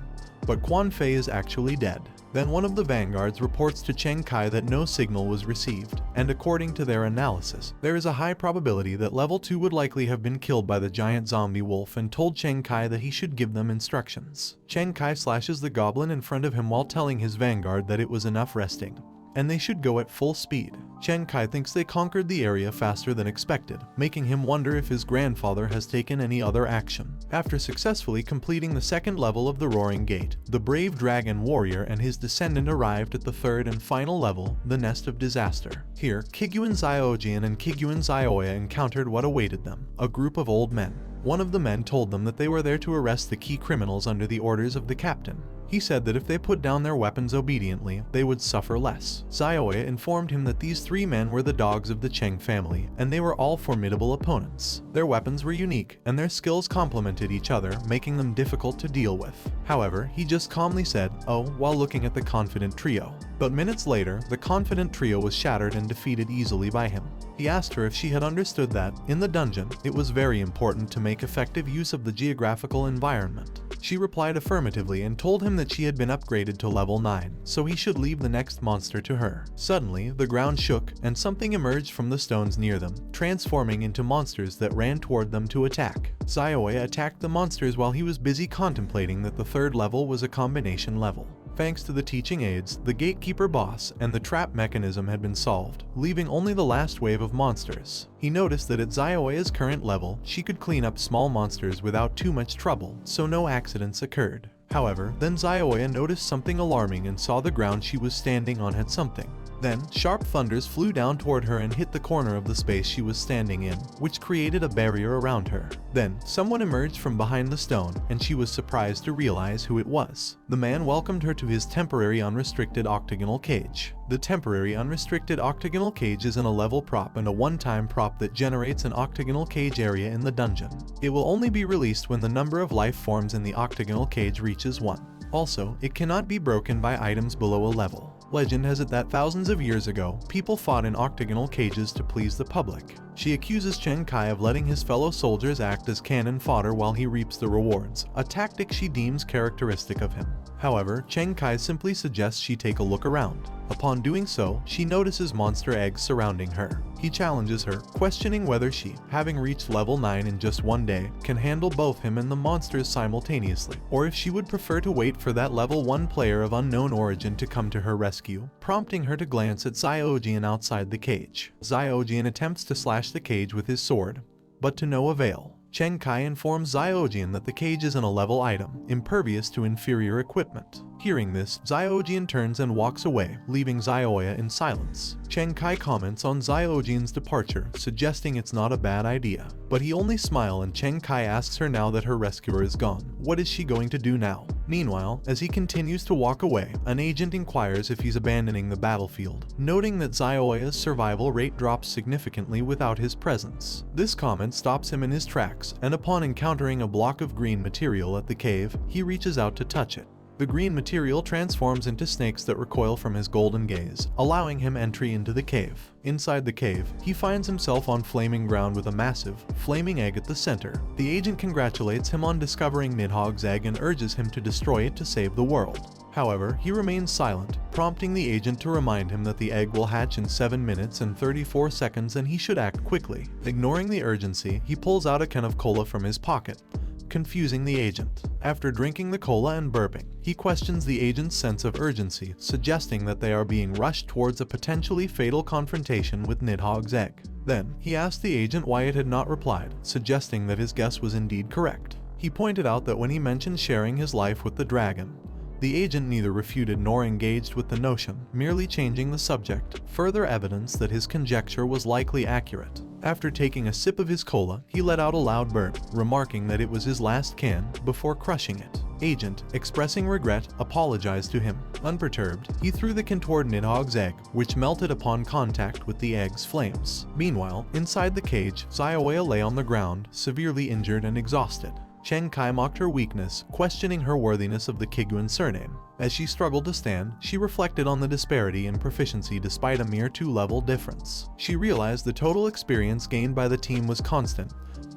but Quan Fei is actually dead. Then one of the vanguards reports to Cheng Kai that no signal was received, and according to their analysis, there is a high probability that level 2 would likely have been killed by the giant zombie wolf and told Cheng Kai that he should give them instructions. Cheng Kai slashes the goblin in front of him while telling his vanguard that it was enough resting, and they should go at full speed. Cheng Kai thinks they conquered the area faster than expected, making him wonder if his grandfather has taken any other action. After successfully completing the 2nd level of the Roaring Gate, the brave dragon warrior and his descendant arrived at the 3rd and final level, the Nest of Disaster. Here, Kiguan Ziojian and Kiguan Zioya encountered what awaited them, a group of old men. One of the men told them that they were there to arrest the key criminals under the orders of the captain. He said that if they put down their weapons obediently, they would suffer less. Zioya informed him that these 3 men were the dogs of the Cheng family, and they were all formidable opponents. Their weapons were unique, and their skills complemented each other, making them difficult to deal with. However, he just calmly said, "Oh," while looking at the confident trio. But minutes later, the confident trio was shattered and defeated easily by him. He asked her if she had understood that, in the dungeon, it was very important to make effective use of the geographical environment. She replied affirmatively and told him that she had been upgraded to level 9, so he should leave the next monster to her. Suddenly, the ground shook, and something emerged from the stones near them, transforming into monsters that ran toward them to attack. Zioya attacked the monsters while he was busy contemplating that the 3rd level was a combination level. Thanks to the teaching aids, the gatekeeper boss and the trap mechanism had been solved, leaving only the last wave of monsters. He noticed that at Zioya's current level, she could clean up small monsters without too much trouble, so no accidents occurred. However, then Zioya noticed something alarming and saw the ground she was standing on had something. Then, sharp thunders flew down toward her and hit the corner of the space she was standing in, which created a barrier around her. Then, someone emerged from behind the stone, and she was surprised to realize who it was. The man welcomed her to his temporary unrestricted octagonal cage. The temporary unrestricted octagonal cage is an 11 prop and a one-time prop that generates an octagonal cage area in the dungeon. It will only be released when the number of life forms in the octagonal cage reaches 1. Also, it cannot be broken by items below a level. Legend has it that thousands of years ago, people fought in octagonal cages to please the public. She accuses Chen Kai of letting his fellow soldiers act as cannon fodder while he reaps the rewards, a tactic she deems characteristic of him. However, Chen Kai simply suggests she take a look around. Upon doing so, she notices monster eggs surrounding her. He challenges her, questioning whether she, having reached level 9 in just one day, can handle both him and the monsters simultaneously, or if she would prefer to wait for that level 1 player of unknown origin to come to her rescue, prompting her to glance at Xiaojian outside the cage. Xiaojian attempts to slash the cage with his sword, but to no avail. Chen Kai informs Xiaojian that the cage isn't a level item, impervious to inferior equipment. Hearing this, Xiaojian turns and walks away, leaving Xiaoya in silence. Chen Kai comments on Xiaojian's departure, suggesting it's not a bad idea. But he only smiles, and Chen Kai asks her now that her rescuer is gone, what is she going to do now? Meanwhile, as he continues to walk away, an agent inquires if he's abandoning the battlefield, noting that Xiaoya's survival rate drops significantly without his presence. This comment stops him in his tracks, and upon encountering a block of green material at the cave, he reaches out to touch it. The green material transforms into snakes that recoil from his golden gaze, allowing him entry into the cave. Inside the cave, he finds himself on flaming ground with a massive, flaming egg at the center. The agent congratulates him on discovering Nidhogg's egg and urges him to destroy it to save the world. However, he remains silent, prompting the agent to remind him that the egg will hatch in 7 minutes and 34 seconds and he should act quickly. Ignoring the urgency, he pulls out a can of cola from his pocket, confusing the agent. After drinking the cola and burping, he questions the agent's sense of urgency, suggesting that they are being rushed towards a potentially fatal confrontation with Nidhogg's egg. Then, he asked the agent why it had not replied, suggesting that his guess was indeed correct. He pointed out that when he mentioned sharing his life with the dragon, the agent neither refuted nor engaged with the notion, merely changing the subject, further evidence that his conjecture was likely accurate. After taking a sip of his cola, he let out a loud burp, remarking that it was his last can, before crushing it. Agent, expressing regret, apologized to him. Unperturbed, he threw the can toward Nidhogg's egg, which melted upon contact with the egg's flames. Meanwhile, inside the cage, Xiaoya lay on the ground, severely injured and exhausted. Chen Kai mocked her weakness, questioning her worthiness of the Kiguan surname. As she struggled to stand, she reflected on the disparity in proficiency despite a mere 2-level difference. She realized the total experience gained by the team was constant,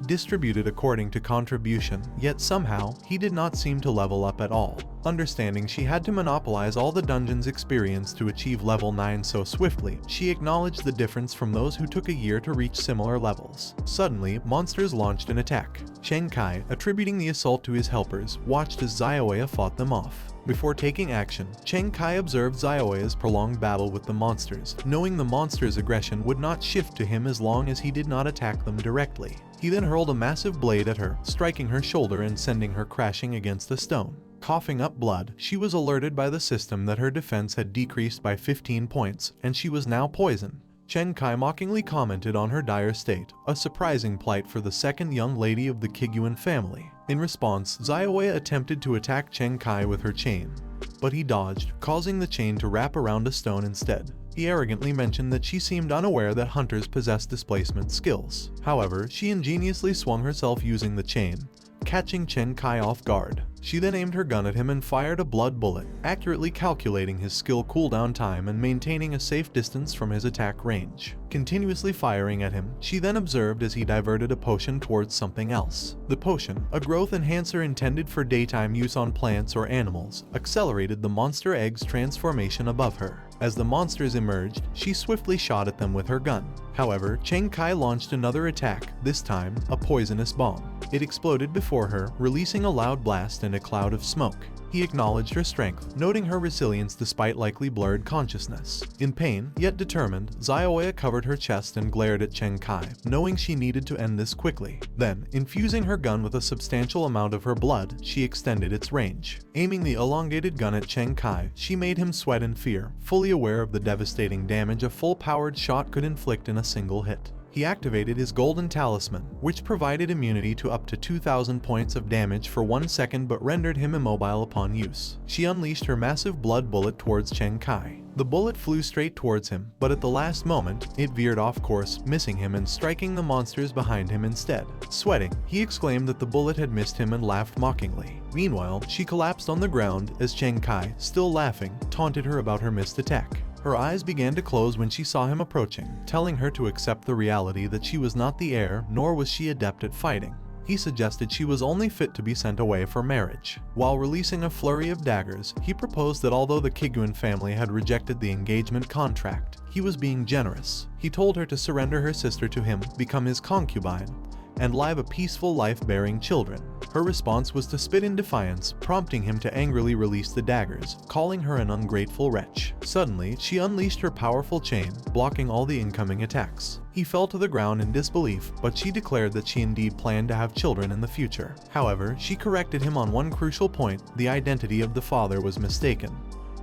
distributed according to contribution, yet somehow, he did not seem to level up at all. Understanding she had to monopolize all the dungeon's experience to achieve level 9 so swiftly, she acknowledged the difference from those who took a year to reach similar levels. Suddenly, monsters launched an attack. Chen Kai, attributing the assault to his helpers, watched as Xiaoya fought them off. Before taking action, Chen Kai observed Xiaoya's prolonged battle with the monsters, knowing the monsters' aggression would not shift to him as long as he did not attack them directly. He then hurled a massive blade at her, striking her shoulder and sending her crashing against a stone. Coughing up blood, she was alerted by the system that her defense had decreased by 15 points, and she was now poisoned. Chen Kai mockingly commented on her dire state, a surprising plight for the second young lady of the Kiguan family. In response, Xiaoya attempted to attack Chen Kai with her chain, but he dodged, causing the chain to wrap around a stone instead. He arrogantly mentioned that she seemed unaware that hunters possess displacement skills. However, she ingeniously swung herself using the chain, catching Chen Kai off guard. She then aimed her gun at him and fired a blood bullet, accurately calculating his skill cooldown time and maintaining a safe distance from his attack range. Continuously firing at him, she then observed as he diverted a potion towards something else. The potion, a growth enhancer intended for daytime use on plants or animals, accelerated the monster egg's transformation above her. As the monsters emerged, she swiftly shot at them with her gun. However, Chen Kai launched another attack, this time a poisonous bomb. It exploded before her, releasing a loud blast and a cloud of smoke. He acknowledged her strength, noting her resilience despite likely blurred consciousness. In pain, yet determined, Xiaoya covered her chest and glared at Chen Kai, knowing she needed to end this quickly. Then, infusing her gun with a substantial amount of her blood, she extended its range. Aiming the elongated gun at Chen Kai, she made him sweat in fear, fully aware of the devastating damage a full-powered shot could inflict in a single hit. He activated his golden talisman, which provided immunity to up to 2,000 points of damage for 1 second but rendered him immobile upon use. She unleashed her massive blood bullet towards Chen Kai. The bullet flew straight towards him, but at the last moment, it veered off course, missing him and striking the monsters behind him instead. Sweating, he exclaimed that the bullet had missed him and laughed mockingly. Meanwhile, she collapsed on the ground as Cheng Kai, still laughing, taunted her about her missed attack. Her eyes began to close when she saw him approaching, telling her to accept the reality that she was not the heir, nor was she adept at fighting. He suggested she was only fit to be sent away for marriage. While releasing a flurry of daggers, he proposed that although the Kiguan family had rejected the engagement contract, he was being generous. He told her to surrender her sister to him, become his concubine, and live a peaceful life bearing children. Her response was to spit in defiance, prompting him to angrily release the daggers, calling her an ungrateful wretch. Suddenly, she unleashed her powerful chain, blocking all the incoming attacks. He fell to the ground in disbelief, but she declared that she indeed planned to have children in the future. However, she corrected him on one crucial point: the identity of the father was mistaken.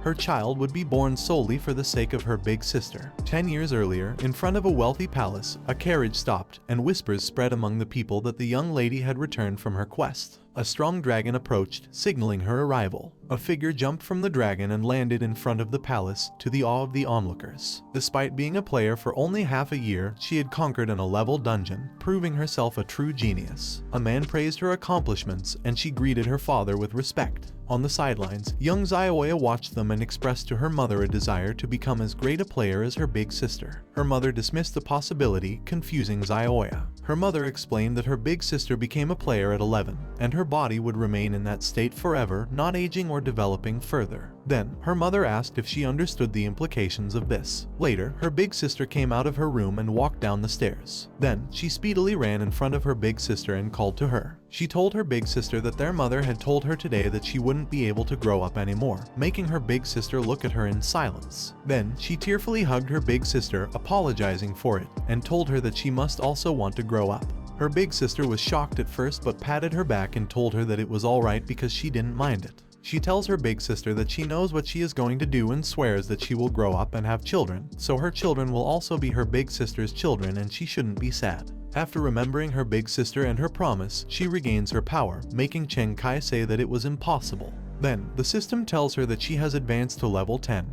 Her child would be born solely for the sake of her big sister. 10 years earlier, in front of a wealthy palace, a carriage stopped, and whispers spread among the people that the young lady had returned from her quest. A strong dragon approached, signaling her arrival. A figure jumped from the dragon and landed in front of the palace, to the awe of the onlookers. Despite being a player for only half a year, she had conquered an 11-level dungeon, proving herself a true genius. A man praised her accomplishments, and she greeted her father with respect. On the sidelines, young Zioya watched them and expressed to her mother a desire to become as great a player as her big sister. Her mother dismissed the possibility, confusing Zioya. Her mother explained that her big sister became a player at 11, and her body would remain in that state forever, not aging or developing further. Then, her mother asked if she understood the implications of this. Later, her big sister came out of her room and walked down the stairs. Then, she speedily ran in front of her big sister and called to her. She told her big sister that their mother had told her today that she wouldn't be able to grow up anymore, making her big sister look at her in silence. Then, she tearfully hugged her big sister, apologizing for it, and told her that she must also want to grow up. Her big sister was shocked at first but patted her back and told her that it was alright because she didn't mind it. She tells her big sister that she knows what she is going to do and swears that she will grow up and have children, so her children will also be her big sister's children and she shouldn't be sad. After remembering her big sister and her promise, she regains her power, making Cheng Kai say that it was impossible. Then, the system tells her that she has advanced to level 10.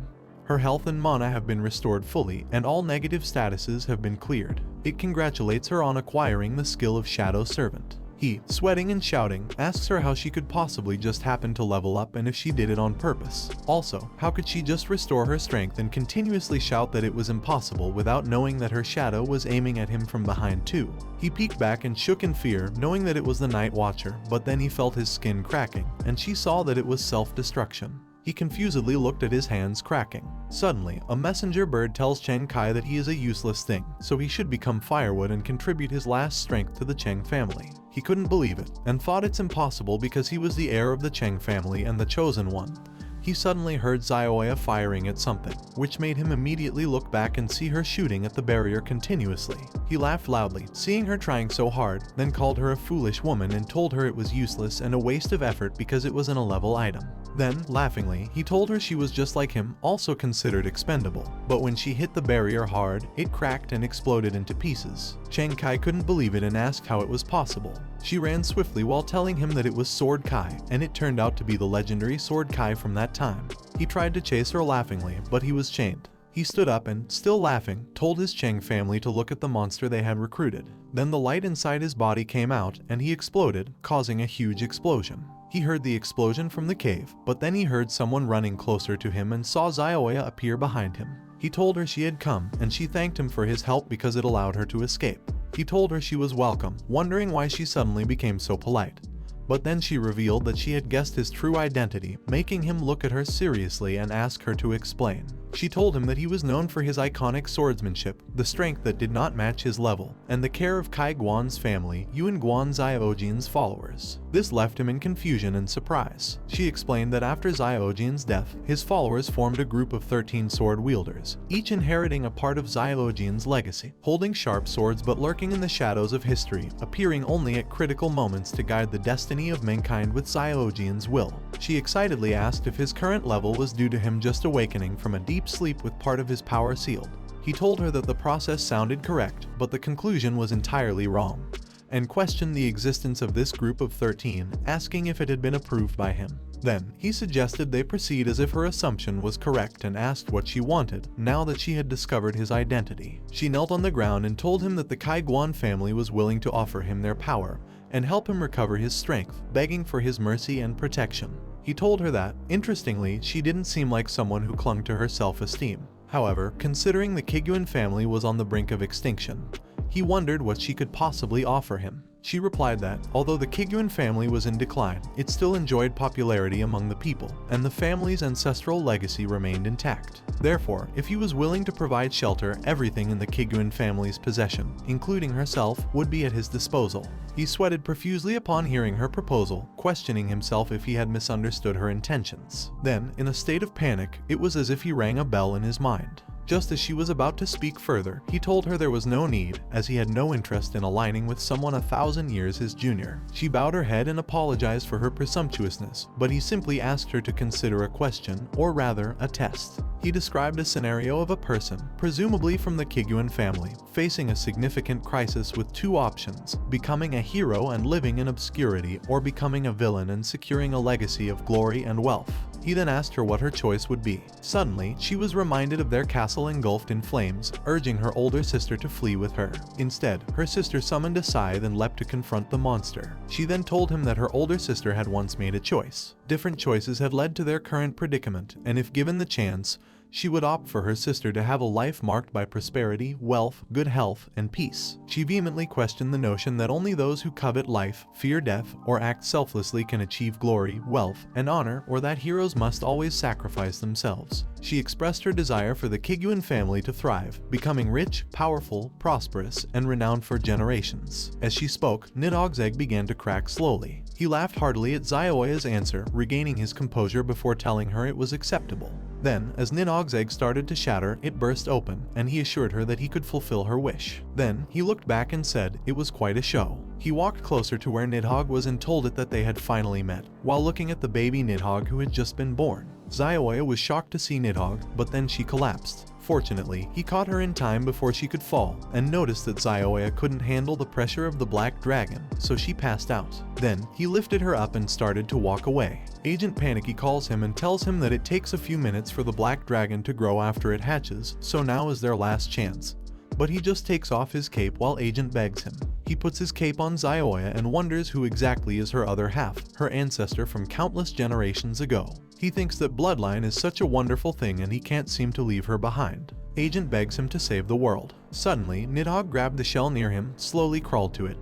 Her health and mana have been restored fully, and all negative statuses have been cleared. It congratulates her on acquiring the skill of Shadow Servant. He, sweating and shouting, asks her how she could possibly just happen to level up and if she did it on purpose. Also, how could she just restore her strength and continuously shout that it was impossible without knowing that her shadow was aiming at him from behind too? He peeked back and shook in fear, knowing that it was the Night Watcher, but then he felt his skin cracking, and she saw that it was self-destruction. He confusedly looked at his hands cracking. Suddenly, a messenger bird tells Cheng Kai that he is a useless thing, so he should become firewood and contribute his last strength to the Cheng family. He couldn't believe it, and thought it's impossible because he was the heir of the Cheng family and the chosen one. He suddenly heard Zioya firing at something, which made him immediately look back and see her shooting at the barrier continuously. He laughed loudly, seeing her trying so hard, then called her a foolish woman and told her it was useless and a waste of effort because it was an 11-level item. Then, laughingly, he told her she was just like him, also considered expendable. But when she hit the barrier hard, it cracked and exploded into pieces. Cheng Kai couldn't believe it and asked how it was possible. She ran swiftly while telling him that it was Sword Kai, and it turned out to be the legendary Sword Kai from that time. He tried to chase her laughingly, but he was chained. He stood up and, still laughing, told his Cheng family to look at the monster they had recruited. Then the light inside his body came out, and he exploded, causing a huge explosion. He heard the explosion from the cave, but then he heard someone running closer to him and saw Zioya appear behind him. He told her she had come, and she thanked him for his help because it allowed her to escape. He told her she was welcome, wondering why she suddenly became so polite. But then she revealed that she had guessed his true identity, making him look at her seriously and ask her to explain. She told him that he was known for his iconic swordsmanship, the strength that did not match his level, and the care of Kai Guan's family, Yuan Guan Ziojian's followers. This left him in confusion and surprise. She explained that after Ziojian's death, his followers formed a group of 13 sword wielders, each inheriting a part of Ziojian's legacy, holding sharp swords but lurking in the shadows of history, appearing only at critical moments to guide the destiny of mankind with Ziojian's will. She excitedly asked if his current level was due to him just awakening from a deep sleep with part of his power sealed. He told her that the process sounded correct, but the conclusion was entirely wrong, and questioned the existence of this group of 13, asking if it had been approved by him. Then, he suggested they proceed as if her assumption was correct and asked what she wanted, now that she had discovered his identity. She knelt on the ground and told him that the Kaiguan family was willing to offer him their power and help him recover his strength, begging for his mercy and protection. He told her that, interestingly, she didn't seem like someone who clung to her self-esteem. However, considering the Kaiguan family was on the brink of extinction, he wondered what she could possibly offer him. She replied that, although the Kaiguan family was in decline, it still enjoyed popularity among the people, and the family's ancestral legacy remained intact. Therefore, if he was willing to provide shelter, everything in the Kaiguan family's possession, including herself, would be at his disposal. He sweated profusely upon hearing her proposal, questioning himself if he had misunderstood her intentions. Then, in a state of panic, it was as if he rang a bell in his mind. Just as she was about to speak further, he told her there was no need, as he had no interest in aligning with someone 1,000 years his junior. She bowed her head and apologized for her presumptuousness, but he simply asked her to consider a question, or rather, a test. He described a scenario of a person, presumably from the Kaiguan family, facing a significant crisis with two options: becoming a hero and living in obscurity, or becoming a villain and securing a legacy of glory and wealth. He then asked her what her choice would be. Suddenly, she was reminded of their castle engulfed in flames, urging her older sister to flee with her. Instead, her sister summoned a scythe and leapt to confront the monster. She then told him that her older sister had once made a choice. Different choices had led to their current predicament, and if given the chance, she would opt for her sister to have a life marked by prosperity, wealth, good health, and peace. She vehemently questioned the notion that only those who covet life, fear death, or act selflessly can achieve glory, wealth, and honor, or that heroes must always sacrifice themselves. She expressed her desire for the Kaiguan family to thrive, becoming rich, powerful, prosperous, and renowned for generations. As she spoke, Nidhogg's egg began to crack slowly. He laughed heartily at Zioya's answer, regaining his composure before telling her it was acceptable. Then, as Nidhogg's egg started to shatter, it burst open, and he assured her that he could fulfill her wish. Then, he looked back and said it was quite a show. He walked closer to where Nidhogg was and told it that they had finally met, while looking at the baby Nidhogg who had just been born. Zioya was shocked to see Nidhogg, but then she collapsed. Fortunately, he caught her in time before she could fall, and noticed that Zioya couldn't handle the pressure of the black dragon, so she passed out. Then, he lifted her up and started to walk away. Agent Panicky calls him and tells him that it takes a few minutes for the black dragon to grow after it hatches, so now is their last chance. But he just takes off his cape while Agent begs him. He puts his cape on Zioya and wonders who exactly is her other half, her ancestor from countless generations ago. He thinks that bloodline is such a wonderful thing and he can't seem to leave her behind. Agent begs him to save the world. Suddenly, Nidhogg grabbed the shell near him, slowly crawled to it,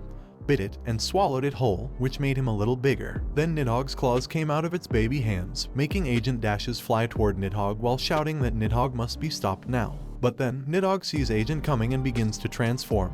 bit it, and swallowed it whole, which made him a little bigger. Then Nidhogg's claws came out of its baby hands, making Agent dashes fly toward Nidhogg while shouting that Nidhogg must be stopped now. But then, Nidhogg sees Agent coming and begins to transform,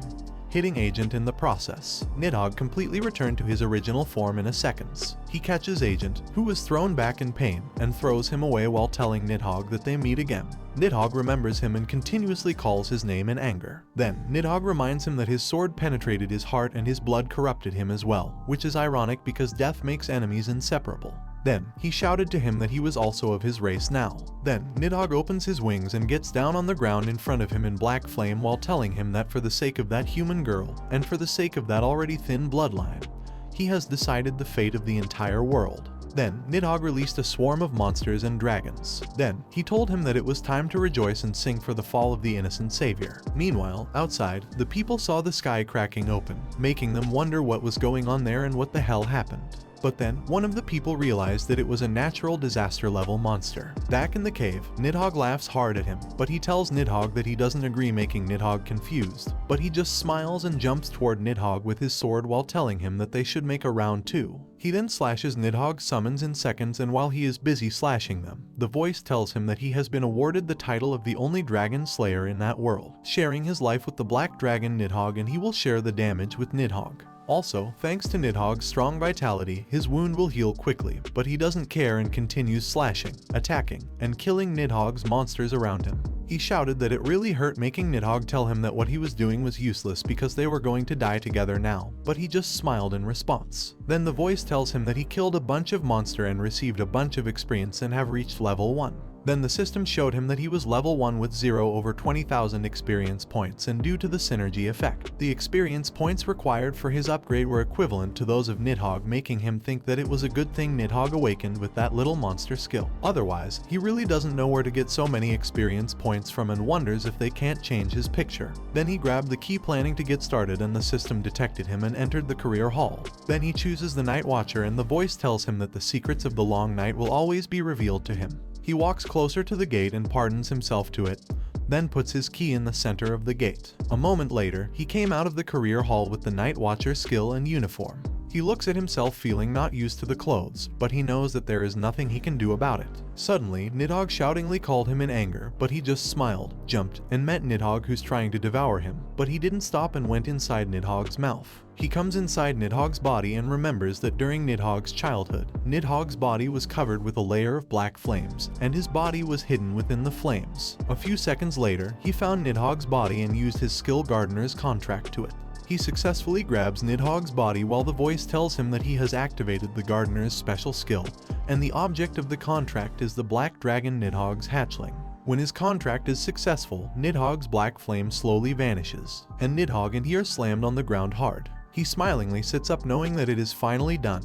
hitting Agent in the process. Nidhogg completely returned to his original form in a second. He catches Agent, who was thrown back in pain, and throws him away while telling Nidhogg that they meet again. Nidhogg remembers him and continuously calls his name in anger. Then, Nidhogg reminds him that his sword penetrated his heart and his blood corrupted him as well, which is ironic because death makes enemies inseparable. Then, he shouted to him that he was also of his race now. Then, Nidhogg opens his wings and gets down on the ground in front of him in black flame while telling him that for the sake of that human girl, and for the sake of that already thin bloodline, he has decided the fate of the entire world. Then, Nidhogg released a swarm of monsters and dragons. Then, he told him that it was time to rejoice and sing for the fall of the innocent savior. Meanwhile, outside, the people saw the sky cracking open, making them wonder what was going on there and what the hell happened. But then, one of the people realized that it was a natural disaster-level monster. Back in the cave, Nidhogg laughs hard at him, but he tells Nidhogg that he doesn't agree, making Nidhogg confused. But he just smiles and jumps toward Nidhogg with his sword while telling him that they should make a round 2. He then slashes Nidhogg's summons in seconds, and while he is busy slashing them, the voice tells him that he has been awarded the title of the only dragon slayer in that world, sharing his life with the black dragon Nidhogg, and he will share the damage with Nidhogg. Also, thanks to Nidhogg's strong vitality, his wound will heal quickly, but he doesn't care and continues slashing, attacking, and killing Nidhogg's monsters around him. He shouted that it really hurt, making Nidhogg tell him that what he was doing was useless because they were going to die together now, but he just smiled in response. Then the voice tells him that he killed a bunch of monster and received a bunch of experience and have reached level 1. Then the system showed him that he was level 1 with 0 over 20,000 experience points, and due to the synergy effect, the experience points required for his upgrade were equivalent to those of Nidhogg, making him think that it was a good thing Nidhogg awakened with that little monster skill. Otherwise, he really doesn't know where to get so many experience points from and wonders if they can't change his picture. Then he grabbed the key planning to get started, and the system detected him and entered the career hall. Then he chooses the Night Watcher, and the voice tells him that the secrets of the long night will always be revealed to him. He walks closer to the gate and pardons himself to it, then puts his key in the center of the gate. A moment later, he came out of the career hall with the Night Watcher skill and uniform. He looks at himself, feeling not used to the clothes, but he knows that there is nothing he can do about it. Suddenly, Nidhogg shoutingly called him in anger, but he just smiled, jumped, and met Nidhogg, who's trying to devour him, but he didn't stop and went inside Nidhogg's mouth. He comes inside Nidhogg's body and remembers that during Nidhogg's childhood, Nidhogg's body was covered with a layer of black flames, and his body was hidden within the flames. A few seconds later, he found Nidhogg's body and used his skill Gardener's Contract to it. He successfully grabs Nidhogg's body while the voice tells him that he has activated the Gardener's special skill, and the object of the contract is the Black Dragon Nidhogg's hatchling. When his contract is successful, Nidhogg's black flame slowly vanishes, and Nidhogg and he are slammed on the ground hard. He smilingly sits up knowing that it is finally done.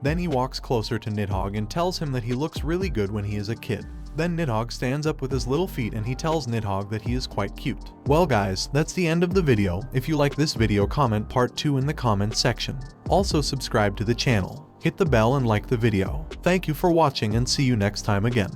Then he walks closer to Nidhogg and tells him that he looks really good when he is a kid. Then Nidhogg stands up with his little feet and he tells Nidhogg that he is quite cute. Well guys, that's the end of the video. If you like this video, comment part 2 in the comment section. Also subscribe to the channel, hit the bell and like the video. Thank you for watching and see you next time again.